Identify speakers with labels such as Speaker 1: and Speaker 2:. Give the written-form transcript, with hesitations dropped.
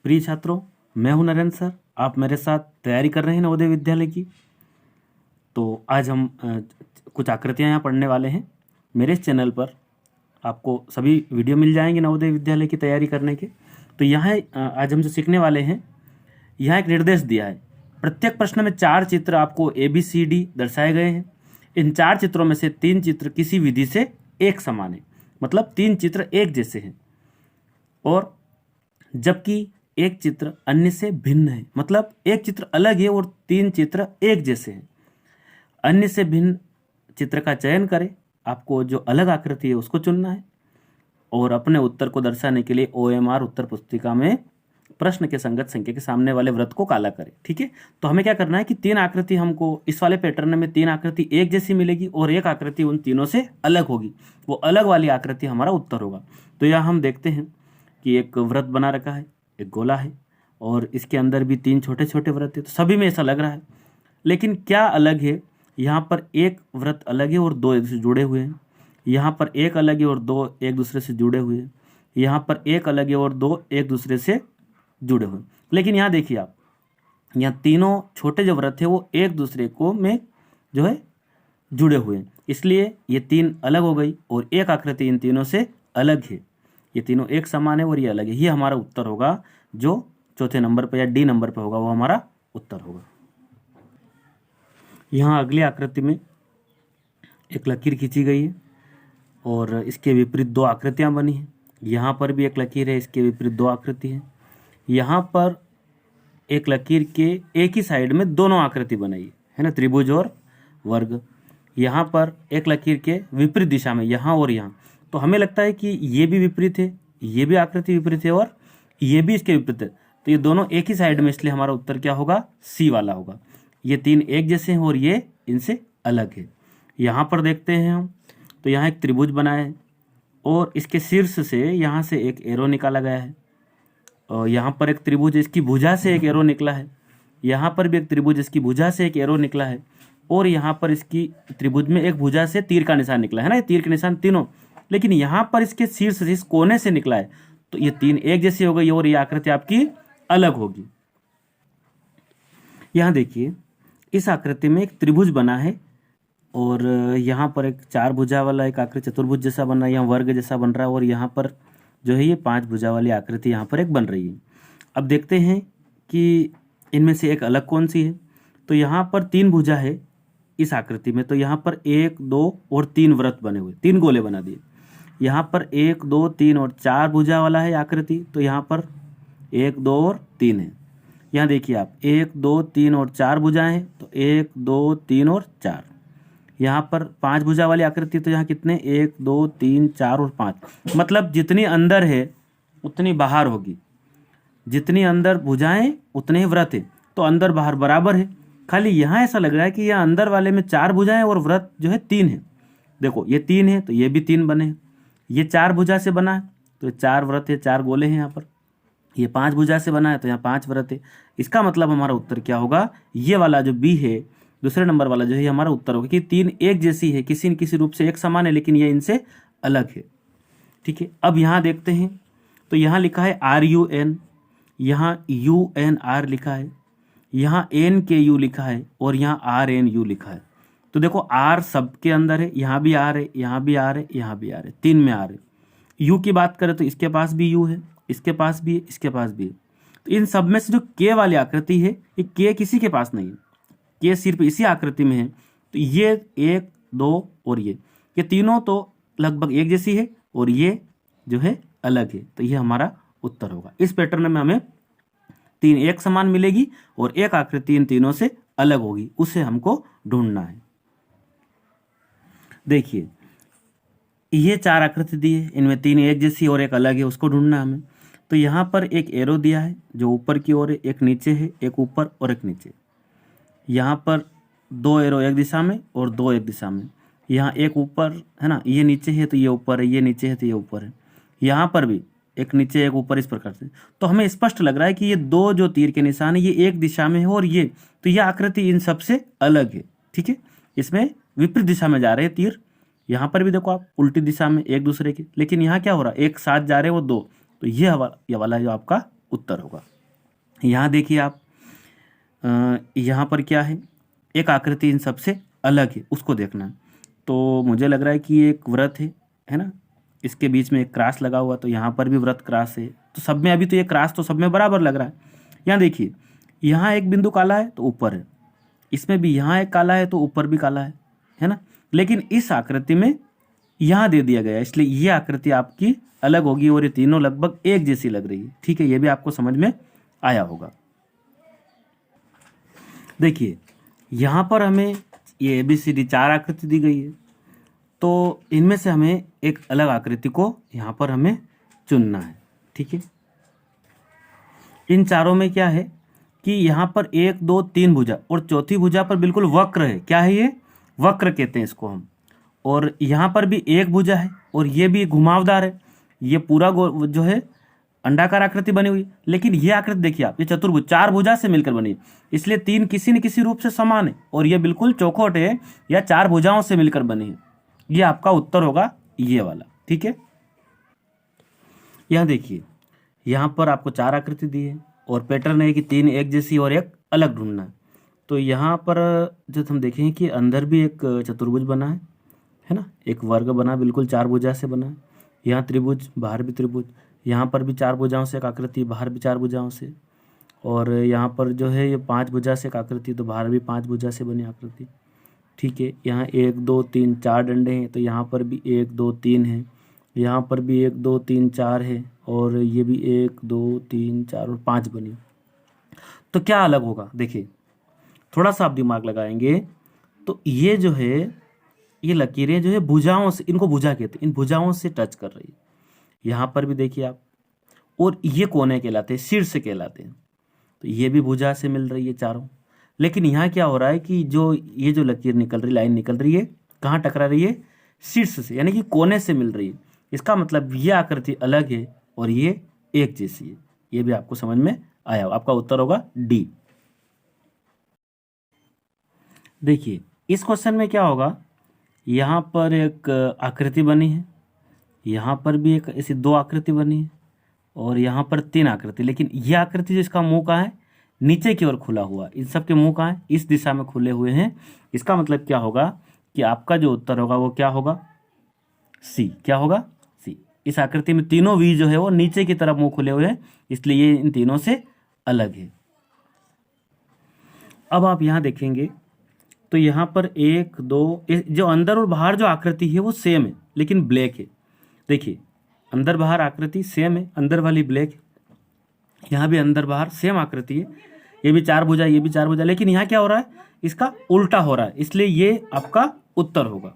Speaker 1: प्रिय छात्रों, मैं हूं नरेंद्र सर। आप मेरे साथ तैयारी कर रहे हैं नवोदय विद्यालय की। तो आज हम कुछ आकृतियां यहाँ पढ़ने वाले हैं। मेरे इस चैनल पर आपको सभी वीडियो मिल जाएंगे नवोदय विद्यालय की तैयारी करने के। तो यहाँ आज हम जो सीखने वाले हैं, यहाँ एक निर्देश दिया है। प्रत्येक प्रश्न में 4 चित्र आपको ABCD दर्शाए गए हैं। इन 4 चित्रों में से 3 चित्र किसी विधि से एक समान है, मतलब 3 चित्र एक जैसे हैं, और जबकि एक चित्र अन्य से भिन्न है, मतलब एक चित्र अलग है और 3 चित्र एक जैसे हैं। अन्य से भिन्न चित्र का चयन करें। आपको जो अलग आकृति है उसको चुनना है और अपने उत्तर को दर्शाने के लिए OMR उत्तर पुस्तिका में प्रश्न के संगत संख्या के सामने वाले वृत्त को काला करें। ठीक है, तो हमें क्या करना है कि 3 आकृति हमको इस वाले पैटर्न में 3 आकृति एक जैसी मिलेगी और एक आकृति उन तीनों से अलग होगी। वो अलग वाली आकृति हमारा उत्तर होगा। तो यहाँ हम देखते हैं कि एक वृत्त बना रखा है, एक गोला है और इसके अंदर भी 3 छोटे छोटे वृत्त है। तो सभी में ऐसा लग रहा है, लेकिन क्या अलग है? यहाँ पर एक वृत्त अलग है और 2 एक दूसरे से जुड़े हुए हैं। यहाँ पर एक अलग है और 2 एक दूसरे से जुड़े हुए हैं। यहाँ पर एक अलग है और 2 एक दूसरे से जुड़े हुए हैं। लेकिन यहाँ देखिए आप, यहाँ तीनों छोटे जो वृत्त है वो एक दूसरे को में जो है जुड़े हुए हैं, इसलिए ये 3 अलग हो गई और एक आकृति इन तीनों से अलग है। ये तीनों एक समान है और ये अलग है। ये हमारा उत्तर होगा, जो चौथे नंबर पर या D नंबर पर होगा, वो हमारा उत्तर होगा। यहाँ अगली आकृति में एक लकीर खींची गई है और इसके विपरीत 2 आकृतियाँ बनी हैं। यहाँ पर भी एक लकीर है, इसके विपरीत 2 आकृति है। यहाँ पर एक लकीर के एक ही साइड में दोनों आकृति बनाई है ना, त्रिभुज और वर्ग। यहाँ पर एक लकीर के विपरीत दिशा में, यहाँ और यहाँ। तो हमें लगता है कि ये भी विपरीत है, ये भी आकृति विपरीत है और ये भी इसके विपरीत है। तो ये दोनों एक ही साइड में, इसलिए हमारा उत्तर क्या होगा? C वाला होगा। ये 3 एक जैसे हैं और ये इनसे अलग है। यहाँ पर देखते हैं हम, तो यहाँ एक त्रिभुज बना है और इसके शीर्ष से यहाँ से एक एरो निकाला गया है। और यहाँ पर एक त्रिभुज, इसकी भुजा से एक एरो निकला है। यहाँ पर भी एक त्रिभुज, इसकी भुजा से एक एरो निकला है। और यहाँ पर इसकी त्रिभुज में एक भुजा से तीर का निशान निकला है ना, ये तीर के निशान तीनों। लेकिन यहाँ पर इसके शीर्ष से, इस कोने से निकला है। तो ये 3 एक जैसी हो गई और ये आकृति आपकी अलग होगी। यहाँ देखिए, इस आकृति में एक त्रिभुज बना है और यहाँ पर एक 4 भुजा वाला एक आकृति चतुर्भुज जैसा बन रहा है, यहाँ वर्ग जैसा बन रहा है और यहाँ पर जो है ये 5 भुजा वाली आकृति यहाँ पर एक बन रही है। अब देखते हैं कि इनमें से एक अलग कौन सी है। तो यहाँ पर 3 भुजा है इस आकृति में, तो यहाँ पर 1, 2 और 3 वृत्त बने हुए, 3 गोले बना दिए। यहाँ पर 1, 2, 3 और 4 भुजा वाला है आकृति, तो यहाँ पर 1, 2 और 3 है। यहाँ देखिए आप, 1, 2, 3 और 4 भुजाएं हैं, तो 1, 2, 3 और 4। यहाँ पर 5 भुजा वाली आकृति, तो यहाँ कितने? 1, 2, 3, 4 और 5। मतलब जितनी अंदर है उतनी बाहर होगी, जितनी अंदर भुजाएं उतने ही वृत्त है। तो अंदर बाहर बराबर है। खाली यहाँ ऐसा लग रहा है कि यह अंदर वाले में 4 भुजाएं और वृत्त जो है 3 है। देखो ये 3 है तो ये भी 3 बने हैं। ये 4 भुजा से बना है तो 4 वृत्त है, 4 गोले हैं यहाँ पर। ये 5 भुजा से बना है तो यहाँ 5 वृत्त है। इसका मतलब हमारा उत्तर क्या होगा? ये वाला जो B है, दूसरे नंबर वाला जो है, हमारा उत्तर होगा कि 3 एक जैसी है, किसी न किसी रूप से एक समान है, लेकिन ये इनसे अलग है। ठीक है, अब यहाँ देखते हैं, तो यहाँ लिखा है RUN, यहाँ UNR लिखा है, यहाँ NKU लिखा है और यहाँ RNU लिखा है। तो देखो R सबके अंदर है, यहाँ भी R है, यहाँ भी R है, यहाँ भी R है, 3 में R है। U की बात करें तो इसके पास भी U है, इसके पास भी है, इसके पास भी है। तो इन सब में से जो K वाली आकृति है, ये K किसी के पास नहीं है, K सिर्फ इसी आकृति में है। तो ये 1, 2 और ये तीनों तो लगभग एक जैसी है और ये जो है अलग है। तो ये हमारा उत्तर होगा। इस पैटर्न में हमें 3 एक समान मिलेगी और एक आकृति इन तीनों से अलग होगी, उसे हमको ढूंढना है। देखिए ये 4 आकृति दी है, इनमें 3 एक जैसी और एक अलग है, उसको ढूंढना है हमें। तो यहाँ पर एक एरो दिया है जो ऊपर की ओर है, एक नीचे है, एक ऊपर और एक नीचे। यहाँ पर 2 एरो एक दिशा में और 2 एक दिशा में। यहाँ एक ऊपर है ना, ये नीचे है तो ये ऊपर है, ये नीचे है तो ये ऊपर है। यहाँ पर भी एक नीचे एक ऊपर, इस प्रकार से। तो हमें स्पष्ट लग रहा है कि ये 2 जो तीर के निशान है ये एक दिशा में है और ये, तो ये आकृति इन सबसे अलग है। ठीक है, इसमें विपरीत दिशा में जा रहे हैं तीर। यहाँ पर भी देखो आप, उल्टी दिशा में एक दूसरे के, लेकिन यहाँ क्या हो रहा है? एक साथ जा रहे हैं वो 2। तो ये वाला जो आपका उत्तर होगा। यहाँ देखिए आप, यहाँ पर क्या है, एक आकृति इन सबसे अलग है, उसको देखना है। तो मुझे लग रहा है कि ये एक व्रत है ना, इसके बीच में एक क्रॉस लगा हुआ, तो यहाँ पर भी व्रत क्रॉस है, तो सब में अभी तो ये क्रॉस तो सब में बराबर लग रहा है। यहाँ देखिए, यहाँ एक बिंदु काला है तो ऊपर है, इसमें भी यहाँ एक काला है तो ऊपर भी काला है ना, लेकिन इस आकृति में यहाँ दे दिया गया है, इसलिए ये आकृति आपकी अलग होगी और ये तीनों लगभग एक जैसी लग रही है। ठीक है, ये भी आपको समझ में आया होगा। देखिए यहाँ पर हमें ये ABCD 4 आकृति दी गई है, तो इनमें से हमें एक अलग आकृति को यहाँ पर हमें चुनना है। ठीक है, इन चारों में क्या है कि यहाँ पर 1 2 3 भुजा और चौथी भुजा पर बिल्कुल वक्र है। क्या है ये? वक्र कहते हैं इसको हम। और यहाँ पर भी एक भुजा है और ये भी घुमावदार है, ये पूरा जो है अंडाकार आकृति बनी हुई, लेकिन ये आकृति देखिए आप, ये चतुर्भुज 4 भुजा से मिलकर बनी है, इसलिए 3 किसी न किसी रूप से समान है, और ये बिल्कुल चौखोट है या 4 भुजाओं से मिलकर बनी है। ये आपका उत्तर होगा ये वाला। ठीक है, यहाँ देखिए, यहाँ पर आपको 4 आकृति दी है और पैटर्न है कि 3 एक जैसी और एक अलग ढूंढना है। तो यहाँ पर जो हम देखें कि अंदर भी एक चतुर्भुज बना है ना, एक वर्ग बना, बिल्कुल 4 भुजा से बना है। यहाँ त्रिभुज, बाहर भी त्रिभुज, यहाँ पर भी 4 भुजाओं से एक आकृति, बाहर भी 4 भुजाओं से, और यहाँ पर जो है ये 5 भुजा से एक आकृति, तो बाहर भी 5 भुजा से बनी आकृति। ठीक है, यहाँ 1 2 3 4 डंडे हैं, तो यहाँ पर भी 1 2 3 है, यहाँ पर भी 1 2 3 4 है, और ये भी 1 2 3 4 और 5 बनी। तो क्या अलग होगा? देखिए थोड़ा सा आप दिमाग लगाएंगे तो ये जो है, ये लकीरें जो है भुजाओं से, इनको भुजा कहते हैं, इन भुजाओं से टच कर रही है। यहाँ पर भी देखिए आप, और ये कोने कहलाते हैं, शीर्ष कहलाते हैं, तो ये भी भुजा से मिल रही है चारों। लेकिन यहाँ क्या हो रहा है कि जो ये जो लकीर निकल रही, लाइन निकल रही है, कहाँ टकरा रही है? शीर्ष से, यानी कि कोने से मिल रही है। इसका मतलब ये आकृति अलग है और ये एक जैसी है। ये भी आपको समझ में आया हो। आपका उत्तर होगा डी। देखिए इस क्वेश्चन में क्या होगा, यहाँ पर एक आकृति बनी है, यहाँ पर भी एक ऐसी 2 आकृति बनी है, और यहाँ पर 3 आकृति, लेकिन यह आकृति जिसका मुंह कहाँ है? नीचे की ओर खुला हुआ। इन सब के मुंह कहाँ है? इस दिशा में खुले हुए हैं। इसका मतलब क्या होगा कि आपका जो उत्तर होगा वो क्या होगा? सी। क्या होगा? सी। इस आकृति में तीनों वी जो है वो नीचे की तरफ मुंह खुले हुए हैं, इसलिए ये इन तीनों से अलग है। अब आप यहाँ देखेंगे तो यहाँ पर 1 2, जो अंदर और बाहर जो आकृति है वो सेम है, लेकिन ब्लैक है। देखिए अंदर बाहर आकृति सेम है, अंदर वाली ब्लैक है, यहाँ भी अंदर बाहर सेम आकृति है, ये भी 4 भुजा, ये भी 4 भुजा, लेकिन यहाँ क्या हो रहा है? इसका उल्टा हो रहा है, इसलिए ये आपका उत्तर होगा।